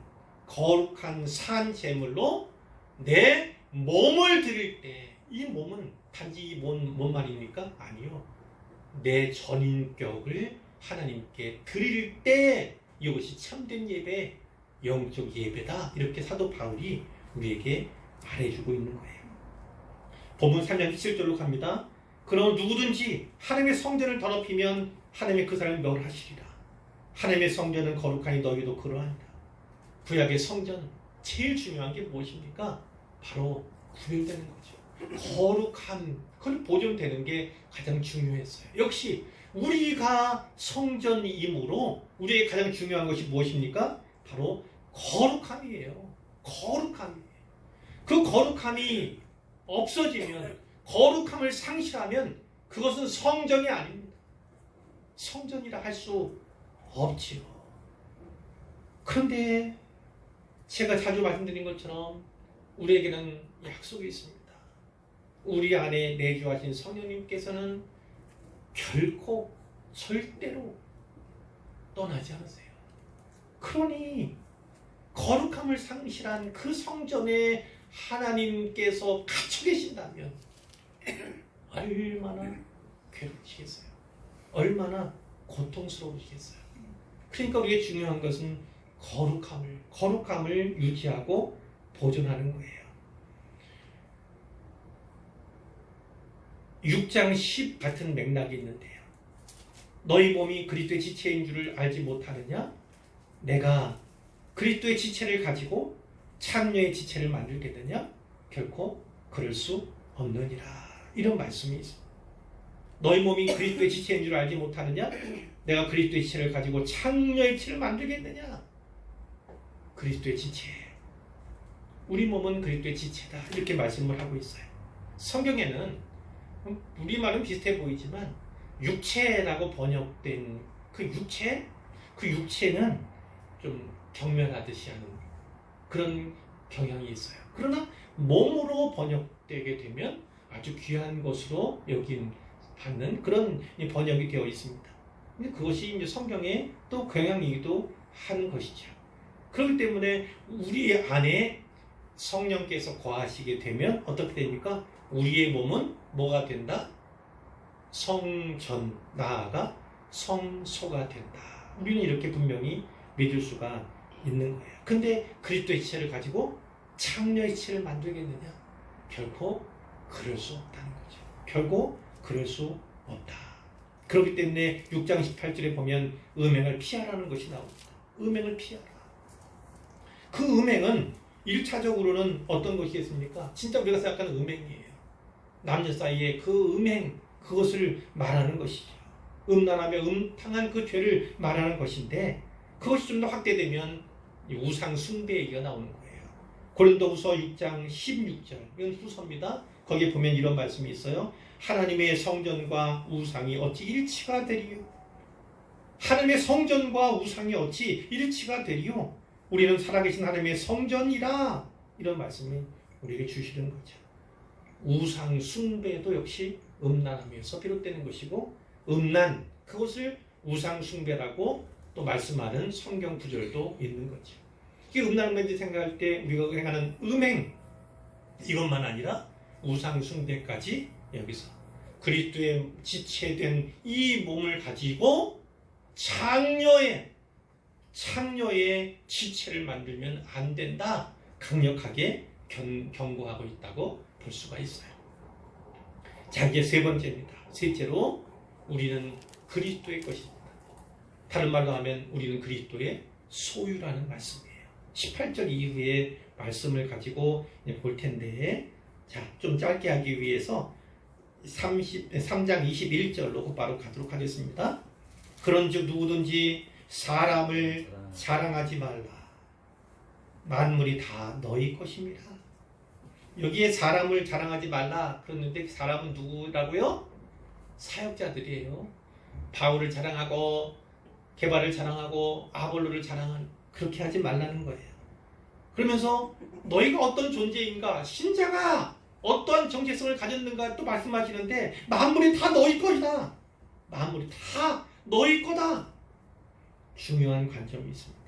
거룩한 산 제물로 내 몸을 드릴 때, 이 몸은 단지 이 몸만입니까? 아니요. 내 전인격을 하나님께 드릴 때 이것이 참된 예배, 영적 예배다. 이렇게 사도 바울이 우리에게 말해주고 있는 거예요. 본문 3장 17절로 갑니다. 그러나 누구든지 하나님의 성전을 더럽히면 하나님의 그 사람을 멸하시리라. 하나님의 성전은 거룩하니 너희도 그러하니라. 구약의 성전 제일 중요한 게 무엇입니까? 바로 구별되는 거죠. 거룩한, 그걸 보존되는 게 가장 중요했어요. 역시 우리가 성전이므로 우리에게 가장 중요한 것이 무엇입니까? 바로 거룩함이에요. 거룩함이에요. 그 거룩함이 없어지면, 거룩함을 상실하면 그것은 성전이 아닙니다. 성전이라 할 수 없지요. 그런데 제가 자주 말씀드린 것처럼 우리에게는 약속이 있습니다. 우리 안에 내주하신 성령님께서는 결코 절대로 떠나지 않으세요. 그러니 거룩함을 상실한 그 성전에 하나님께서 갇혀 계신다면 얼마나 괴로우시겠어요. 얼마나 고통스러우시겠어요. 그러니까 우리가 중요한 것은 거룩함을 유지하고 보존하는 거예요. 6장 10 같은 맥락이 있는데요. 너희 몸이 그리스도의 지체인 줄을 알지 못하느냐? 내가 그리스도의 지체를 가지고 창녀의 지체를 만들겠느냐? 결코 그럴 수 없느니라. 이런 말씀이 있습니다. 너희 몸이 그리스도의 지체인 줄 알지 못하느냐? 내가 그리스도의 지체를 가지고 창녀의 지체를 만들겠느냐? 그리스도의 지체. 우리 몸은 그리스도의 지체다. 이렇게 말씀을 하고 있어요. 성경에는 우리말은 비슷해 보이지만 육체라고 번역된 그 육체는 좀 경멸하듯이 하는 그런 경향이 있어요. 그러나 몸으로 번역되게 되면 아주 귀한 것으로 받는 그런 번역이 되어 있습니다. 근데 그것이 이제 성경의 또 경향이기도 하는 것이죠. 그렇기 때문에 우리 안에 성령께서 거하시게 되면 어떻게 됩니까? 우리의 몸은 뭐가 된다? 성전, 나아가 성소가 된다. 우리는 이렇게 분명히 믿을 수가 있는 거예요. 근데 그리스도의 지체를 가지고 창녀의 지체를 만들겠느냐? 결코 그럴 수 없다는 거죠. 결코 그럴 수 없다. 그렇기 때문에 6장 18절에 보면 음행을 피하라는 것이 나옵니다. 음행을 피하라. 그 음행은 1차적으로는 어떤 것이겠습니까? 진짜 우리가 생각하는 음행이에요. 남녀 사이에 그 음행, 그것을 말하는 것이죠. 음란하며 음탕한 그 죄를 말하는 것인데 그것이 좀 더 확대되면 우상 숭배 얘기가 나오는 거예요. 고린도후서 6장 16절, 이건 후서입니다. 거기에 보면 이런 말씀이 있어요. 하나님의 성전과 우상이 어찌 일치가 되리요? 하나님의 성전과 우상이 어찌 일치가 되리요? 우리는 살아계신 하나님의 성전이라. 이런 말씀을 우리에게 주시는 거죠. 우상 숭배도 역시 음란함에서 비롯되는 것이고, 음란, 그것을 우상 숭배라고 또 말씀하는 성경 구절도 있는 거죠. 이게 음란함인지 생각할 때 우리가 행하는 음행, 이것만 아니라 우상 숭배까지 여기서 그리스도의 지체된 이 몸을 가지고 창녀의 지체를 만들면 안 된다. 강력하게 경고하고 있다고 볼 수가 있어요. 자, 이제 세 번째입니다. 셋째로 우리는 그리스도의 것입니다. 다른 말로 하면 우리는 그리스도의 소유라는 말씀이에요. 18절 이후의 말씀을 가지고 볼 텐데, 자, 좀 짧게 하기 위해서 3장 21절로 바로 가도록 하겠습니다. 그런즉 누구든지 사람을 자랑하지 말라. 만물이 다 너희 것입니다. 여기에 사람을 자랑하지 말라 그러는데 사람은 누구라고요? 사역자들이에요. 바울을 자랑하고 게바를 자랑하고 아볼로를 자랑하는, 그렇게 하지 말라는 거예요. 그러면서 너희가 어떤 존재인가, 신자가 어떠한 정체성을 가졌는가 또 말씀하시는데 만물이 다 너희 것이다. 만물이 다 너희 거다. 중요한 관점이 있습니다.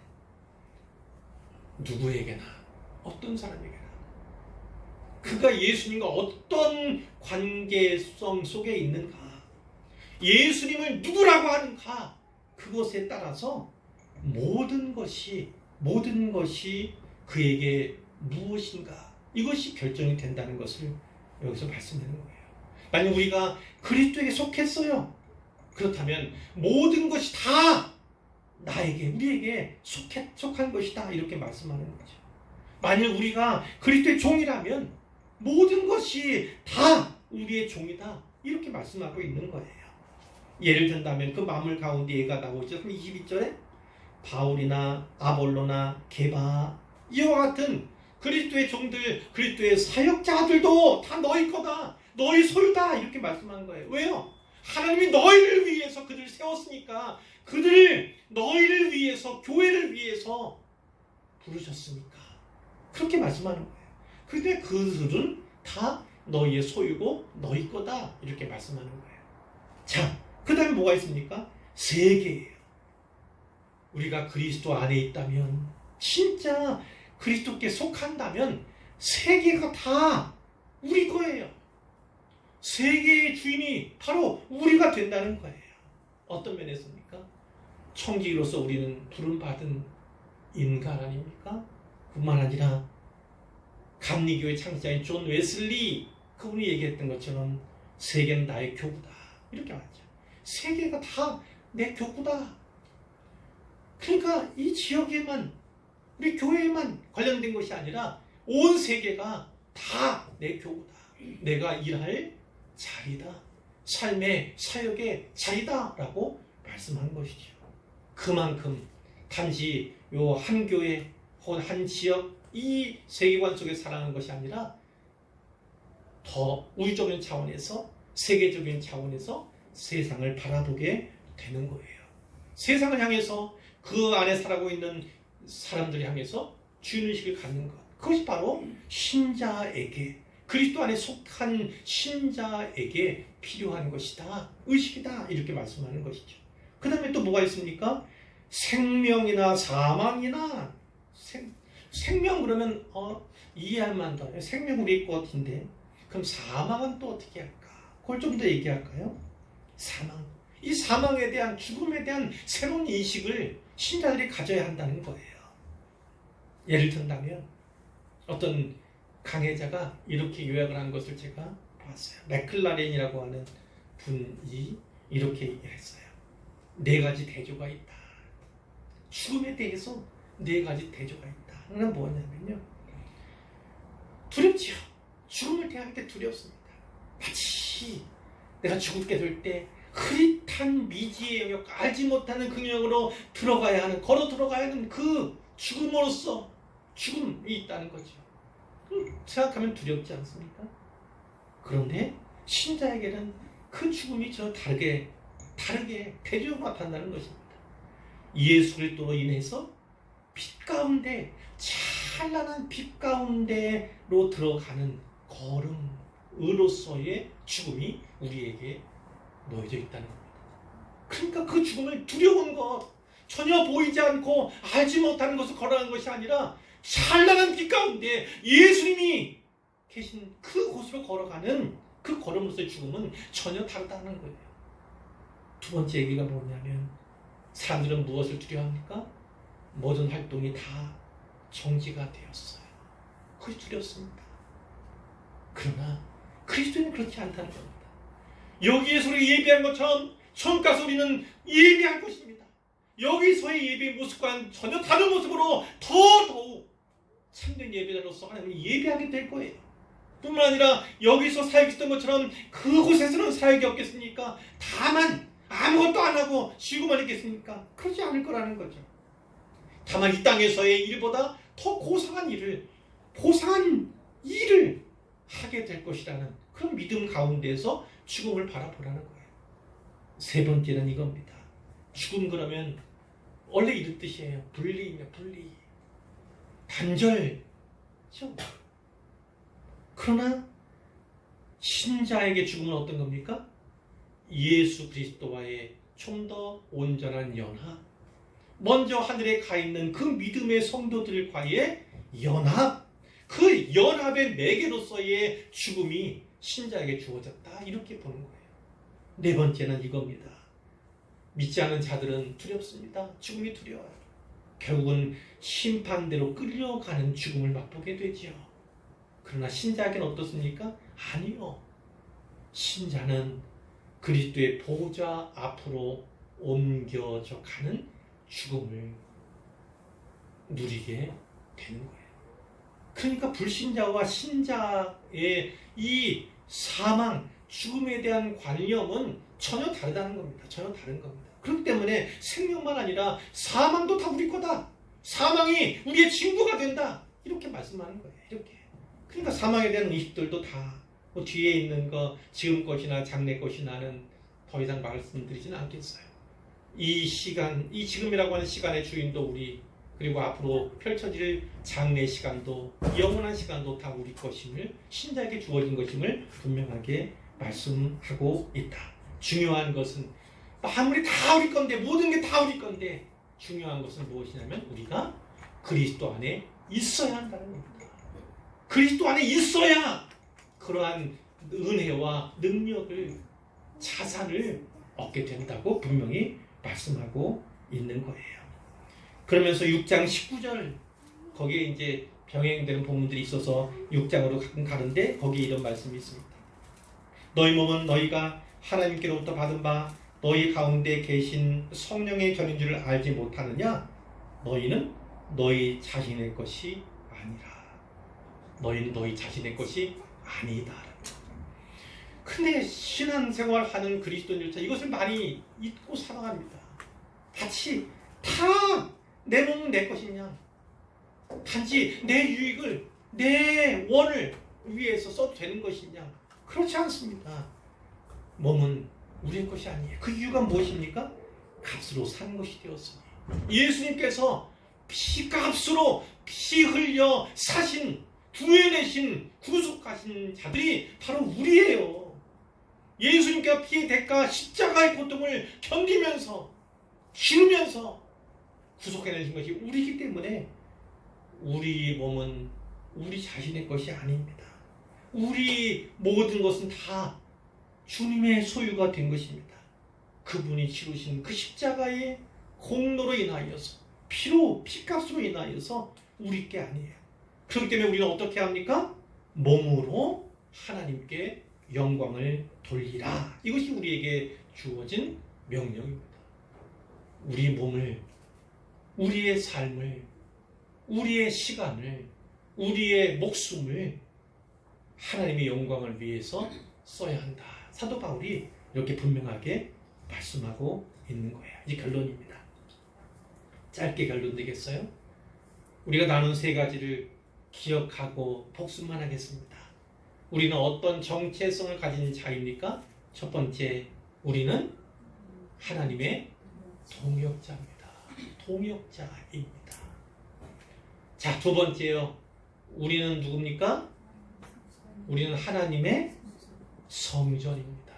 누구에게나, 어떤 사람에게나 그가 예수님과 어떤 관계성 속에 있는가, 예수님을 누구라고 하는가, 그것에 따라서 모든 것이 그에게 무엇인가, 이것이 결정이 된다는 것을 여기서 말씀드리는 거예요. 만약 우리가 그리스도에게 속했어요. 그렇다면 모든 것이 다 우리에게 속한 것이다. 이렇게 말씀하는 거죠. 만약 우리가 그리스도의 종이라면 모든 것이 다 우리의 종이다. 이렇게 말씀하고 있는 거예요. 예를 든다면 그 만물 가운데 얘가 나오죠. 22절에 바울이나 아볼로나 게바, 이와 같은 그리스도의 종들, 그리스도의 사역자들도 다 너희 거다. 너희 소유다. 이렇게 말씀하는 거예요. 왜요? 하나님이 너희를 위해서 그들을 세웠으니까, 너희를 위해서, 교회를 위해서 부르셨으니까 그렇게 말씀하는 거예요. 근데 그들은 다 너희의 소유고 너희 거다. 이렇게 말씀하는 거예요. 자, 그 다음에 뭐가 있습니까? 세계예요. 우리가 그리스도 안에 있다면, 진짜 그리스도께 속한다면 세계가 다 우리 거예요. 세계의 주인이 바로 우리가 된다는 거예요. 어떤 면에서입니까? 청지기로서 우리는 부름받은 인간 아닙니까? 뿐만 아니라 감리교회 창시자인 존 웨슬리 그분이 얘기했던 것처럼 세계는 나의 교구다 이렇게 말하죠. 세계가 다 내 교구다. 그러니까 이 지역에만 우리 교회에만 관련된 것이 아니라 온 세계가 다 내 교구다. 내가 일할 자리다. 삶의 사역의 자리다 라고 말씀한 것이죠. 그만큼 단지 요 한 교회 혹은 한 지역 이 세계관 속에 살아가는 것이 아니라 더 우주적인 차원에서 세계적인 차원에서 세상을 바라보게 되는 거예요. 세상을 향해서 그 안에 살아가고 있는 사람들을 향해서 주인의식을 갖는 것. 그것이 바로 신자에게 그리스도 안에 속한 신자에게 필요한 것이다. 의식이다. 이렇게 말씀하는 것이죠. 그 다음에 또 뭐가 있습니까? 생명이나 사망이나 생명 그러면 이해할 만도 생명 우리 것인데 그럼 사망은 또 어떻게 할까? 그걸 좀 더 얘기할까요? 사망. 이 사망에 대한 죽음에 대한 새로운 인식을 신자들이 가져야 한다는 거예요. 예를 든다면 어떤 강해자가 이렇게 요약을 한 것을 제가 봤어요. 맥클라렌이라고 하는 분이 이렇게 얘기했어요. 4가지 대조가 있다. 죽음에 대해서 4가지 대조가 있다. 그건 뭐냐면요. 두렵지요. 죽음을 대할 때 두렵습니다. 마치 내가 죽게 될 때 흐릿한 미지의 영역, 알지 못하는 그 영역으로 들어가야 하는, 걸어 들어가야 하는 그 죽음으로써 죽음이 있다는 거죠. 생각하면 두렵지 않습니까? 그런데 신자에게는 그 죽음이 저 다르게 대조로 나타난다는 것입니다. 예수 그리스도로 인해서 빛 가운데 찬란한 빛 가운데로 들어가는 걸음으로서의 죽음이 우리에게 놓여져 있다는 겁니다. 그러니까 그 죽음을 두려운 것, 전혀 보이지 않고 알지 못하는 것을 걸어가는 것이 아니라 찬란한 빛 가운데 예수님이 계신 그곳으로 걸어가는 그 걸음으로서의 죽음은 전혀 다르다는 거예요. 두 번째 얘기가 뭐냐면 사람들은 무엇을 두려워합니까? 모든 활동이 다 정지가 되었어요. 그것이 두렵습니다. 그러나 그리스도는 그렇지 않다는 겁니다. 여기에서 우리 예배한 것처럼 처음 가서 우리는 예배할 것입니다. 여기서의 예배의 모습과는 전혀 다른 모습으로 더더욱 참된 예배자로서 하나님을 예배하게 될 거예요. 뿐만 아니라 여기서 사역했던 것처럼 그곳에서는 사역이 없겠습니까? 다만 아무것도 안 하고 쉬고만 있겠습니까? 그렇지 않을 거라는 거죠. 다만 이 땅에서의 일보다 더 고상한 일을 하게 될 것이라는 그런 믿음 가운데에서 죽음을 바라보라는 거예요. 세 번째는 이겁니다. 죽음 그러면 원래 이런 뜻이에요. 분리입니다. 분리. 단절죠. 그러나 신자에게 죽음은 어떤 겁니까? 예수 그리스도와의 좀 더 온전한 연합. 먼저 하늘에 가 있는 그 믿음의 성도들과의 연합. 그 연합의 매개로서의 죽음이 신자에게 주어졌다. 이렇게 보는 거예요. 네 번째는 이겁니다. 믿지 않는 자들은 두렵습니다. 죽음이 두려워요. 결국은 심판대로 끌려가는 죽음을 맛보게 되죠. 그러나 신자에게는 어떻습니까? 아니요. 신자는 그리스도의 보좌 앞으로 옮겨져 가는 죽음을 누리게 되는 거예요. 그러니까 불신자와 신자의 이 사망, 죽음에 대한 관념은 전혀 다르다는 겁니다. 전혀 다른 겁니다. 그렇기 때문에 생명만 아니라 사망도 다 우리 거다. 사망이 우리의 친구가 된다. 이렇게 말씀하는 거예요. 이렇게. 그러니까 사망에 대한 의식들도 다 뭐 뒤에 있는 거 지금 것이나 장래 것이나는 더 이상 말씀드리지는 않겠어요. 이 시간, 이 지금이라고 하는 시간의 주인도 우리, 그리고 앞으로 펼쳐질 장래 시간도 영원한 시간도 다 우리 것임을, 신자에게 주어진 것임을 분명하게 말씀하고 있다. 중요한 것은 아무리 다 우리 건데, 모든 게 다 우리 건데, 중요한 것은 무엇이냐면 우리가 그리스도 안에 있어야 한다는 겁니다. 그리스도 안에 있어야 그러한 은혜와 능력을, 자산을 얻게 된다고 분명히 말씀하고 있는 거예요. 그러면서 6장 19절 거기에 이제 병행되는 본문들이 있어서 6장으로 가는데 거기에 이런 말씀이 있습니다. 너희 몸은 너희가 하나님께로부터 받은 바 너희 가운데 계신 성령의 견인 줄을 알지 못하느냐? 너희는 너희 자신의 것이 아니라. 너희는 너희 자신의 것이 아니다. 근데 신앙생활하는 그리스도인들 이것을 많이 잊고 살아갑니다. 같이 다 내 몸은 내 것이냐, 단지 내 유익을, 내 원을 위해서 써도 되는 것이냐? 그렇지 않습니다. 몸은 우리의 것이 아니에요. 그 이유가 무엇입니까? 값으로 산 것이 되었으니. 예수님께서 피값으로 피 흘려 사신, 구해내신, 구속하신 자들이 바로 우리예요. 예수님께서 피의 대가 십자가의 고통을 견디면서 치르면서 구속해내신 것이 우리이기 때문에 우리 몸은 우리 자신의 것이 아닙니다. 우리 모든 것은 다 주님의 소유가 된 것입니다. 그분이 치르신 그 십자가의 공로로 인하여서, 피값으로 인하여서 우리 게 아니에요. 그렇기 때문에 우리는 어떻게 합니까? 몸으로 하나님께 영광을 돌리라. 이것이 우리에게 주어진 명령입니다. 우리 몸을, 우리의 삶을, 우리의 시간을, 우리의 목숨을 하나님의 영광을 위해서 써야 한다. 사도 바울이 이렇게 분명하게 말씀하고 있는 거예요. 이 결론입니다. 짧게 결론 되겠어요? 우리가 나눈 세 가지를 기억하고 복습만 하겠습니다. 우리는 어떤 정체성을 가진 자입니까? 첫 번째, 우리는 하나님의 동역자입니다. 동역자입니다. 자, 두 번째요. 우리는 누굽니까? 우리는 하나님의 성전입니다.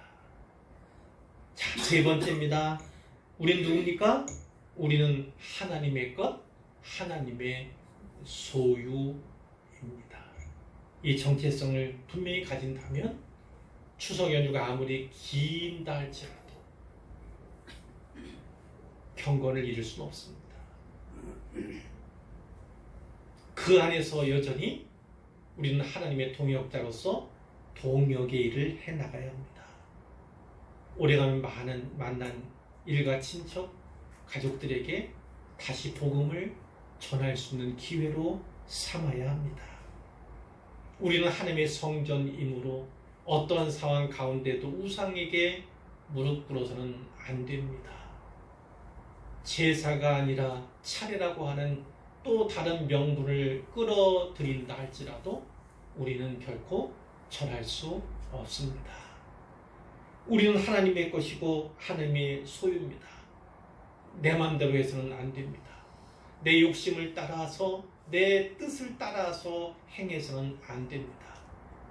자, 세 번째입니다. 우리는 누굽니까? 우리는 하나님의 것, 하나님의 소유입니다. 이 정체성을 분명히 가진다면 추석 연휴가 아무리 긴다 할지라도 경건을 잃을 수는 없습니다. 그 안에서 여전히 우리는 하나님의 동역자로서 동역의 일을 해나가야 합니다. 오래간만 만난 일가 친척, 가족들에게 다시 복음을 전할 수 있는 기회로 삼아야 합니다. 우리는 하나님의 성전이므로 어떠한 상황 가운데도 우상에게 무릎 꿇어서는 안 됩니다. 제사가 아니라 차례라고 하는 또 다른 명분을 끌어들인다 할지라도 우리는 결코 절할 수 없습니다. 우리는 하나님의 것이고 하나님의 소유입니다. 내 마음대로 해서는 안 됩니다. 내 욕심을 따라서, 내 뜻을 따라서 행해서는 안 됩니다.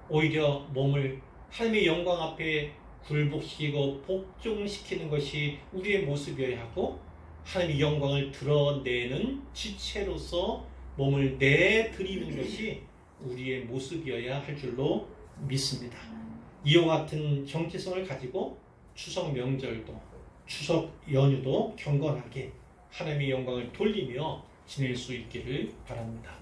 오히려 몸을 하나님의 영광 앞에 굴복시키고 복종시키는 것이 우리의 모습이어야 하고, 하나님의 영광을 드러내는 지체로서 몸을 내드리는 것이 우리의 모습이어야 할 줄로 믿습니다. 이와 같은 정체성을 가지고 추석 명절도, 추석 연휴도 경건하게 하나님의 영광을 돌리며 지낼 수 있기를 바랍니다.